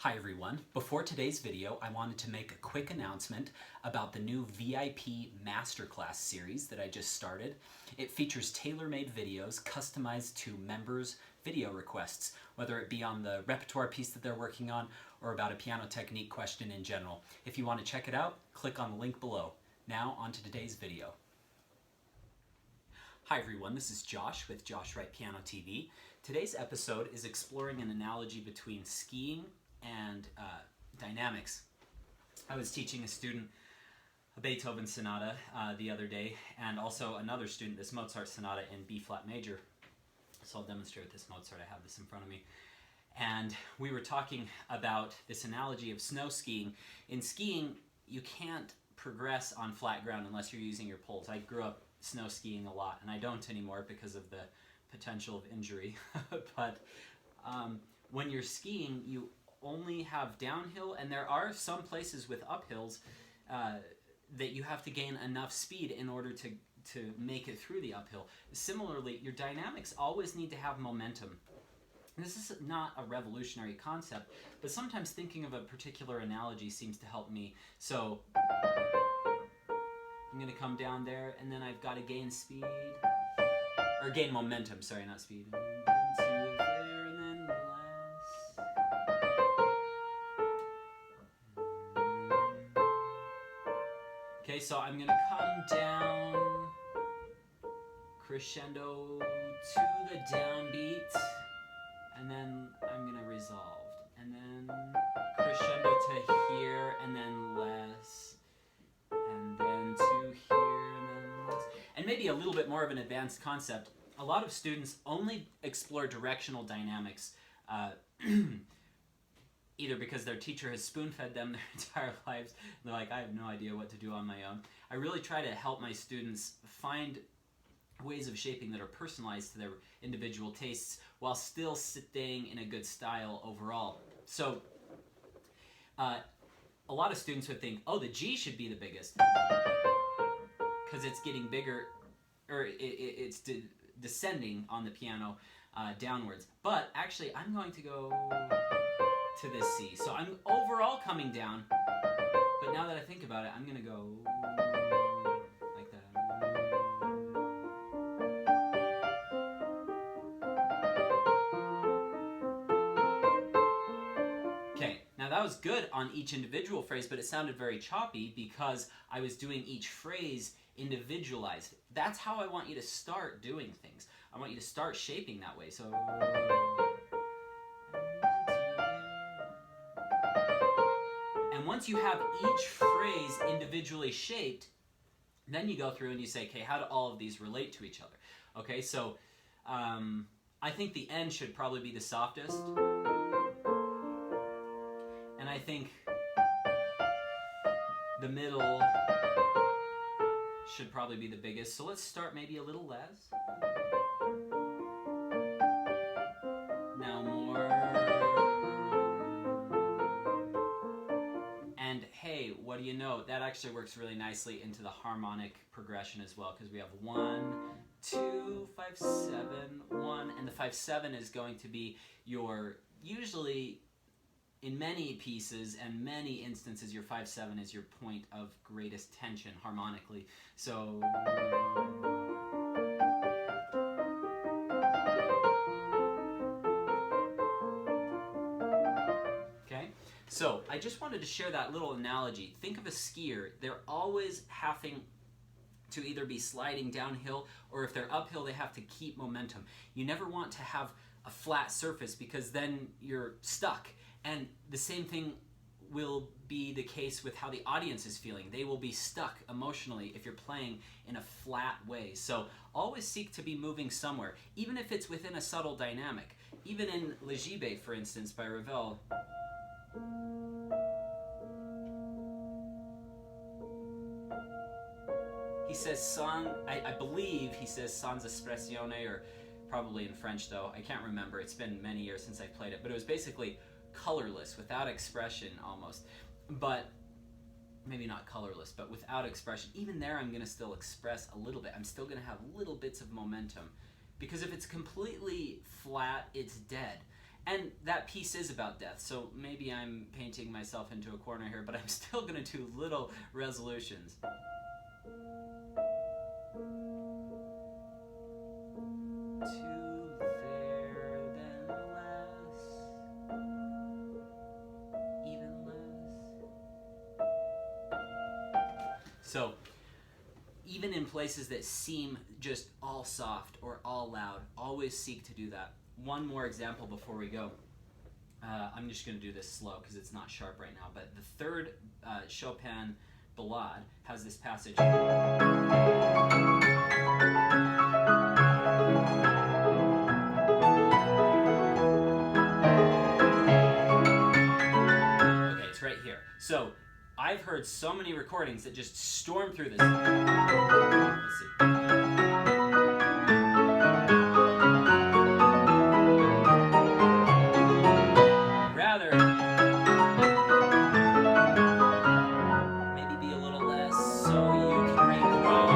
Hi everyone. Before today's video, I wanted to make a quick announcement about the new VIP Masterclass series that I just started. It features tailor-made videos customized to members' video requests, whether it be on the repertoire piece that they're working on or about a piano technique question in general. If you want to check it out, click on the link below. Now, on to today's video. Hi everyone, this is Josh with Wright Piano TV. Today's episode is exploring an analogy between skiing and dynamics. I was teaching a student a Beethoven sonata the other day, and also another student this Mozart sonata in B flat major. So I'll demonstrate with this Mozart. I have this in front of me. And we were talking about this analogy of snow skiing. In skiing, you can't progress on flat ground unless you're using your poles. I grew up snow skiing a lot, and I don't anymore because of the potential of injury. But when you're skiing, you only have downhill, and there are some places with uphills that you have to gain enough speed in order to make it through the uphill. Similarly, your dynamics always need to have momentum. And this is not a revolutionary concept, but sometimes thinking of a particular analogy seems to help me. So I'm going to come down there, and then I've got to gain speed, or gain momentum, sorry, not speed. Okay, so I'm going to come down, crescendo to the downbeat, and then I'm going to resolve. And then crescendo to here, and then less, and then to here, and then less. And maybe a little bit more of an advanced concept. A lot of students only explore directional dynamics either because their teacher has spoon-fed them their entire lives, and they're like, I have no idea what to do on my own. I really try to help my students find ways of shaping that are personalized to their individual tastes while still staying in a good style overall. So a lot of students would think, oh, the G should be the biggest because it's getting bigger, or it's descending on the piano downwards. But actually, I'm going to go to this C. So I'm overall coming down, but now that I think about it, I'm going to go like that. Okay, now that was good on each individual phrase, but it sounded very choppy because I was doing each phrase individualized. That's how I want you to start doing things. I want you to start shaping that way. So and once you have each phrase individually shaped, then you go through and you say, okay, how do all of these relate to each other? Okay, so I think the end should probably be the softest. And I think the middle should probably be the biggest. So let's start maybe a little less. Now more. And hey, what do you know? That actually works really nicely into the harmonic progression as well, because we have 1, 2, 5, 7, 1, and the 5, 7 is going to be your, usually in many pieces and many instances, your 5, 7 is your point of greatest tension harmonically. So So I just wanted to share that little analogy. Think of a skier. They're always having to either be sliding downhill, or if they're uphill, they have to keep momentum. You never want to have a flat surface because then you're stuck. And the same thing will be the case with how the audience is feeling. They will be stuck emotionally if you're playing in a flat way. So always seek to be moving somewhere, even if it's within a subtle dynamic. Even in Le Gibet, for instance, by Ravel, he says I believe he says sans espressione, or probably in French though, I can't remember, it's been many years since I played it, but it was basically colorless, without expression almost. But maybe not colorless, but without expression. Even there I'm going to still express a little bit. I'm still going to have little bits of momentum, because if it's completely flat, it's dead. And that piece is about death, so maybe I'm painting myself into a corner here, but I'm still going to do little resolutions. So, even in places that seem just all soft or all loud, always seek to do that. One more example before we go. I'm just going to do this slow because it's not sharp right now, but the third Chopin Ballade has this passage. Okay, it's right here. So, I've heard so many recordings that just storm through this. Let's see. Rather, maybe be a little less so you can regrow.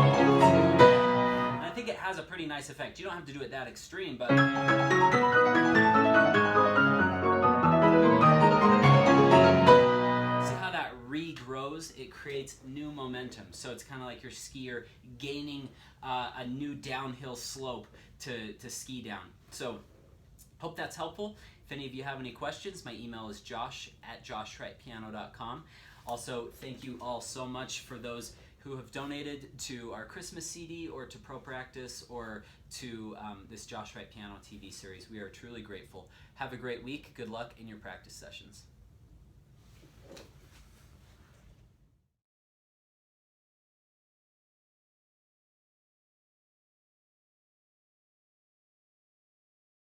And I think it has a pretty nice effect. You don't have to do it that extreme, but... regrows, it creates new momentum. So it's kind of like your skier gaining a new downhill slope to ski down. So hope that's helpful. If any of you have any questions, my email is josh@joshwrightpiano.com. Also, thank you all so much for those who have donated to our Christmas CD or to Pro Practice or to this Josh Wright Piano TV series. We are truly grateful. Have a great week. Good luck in your practice sessions.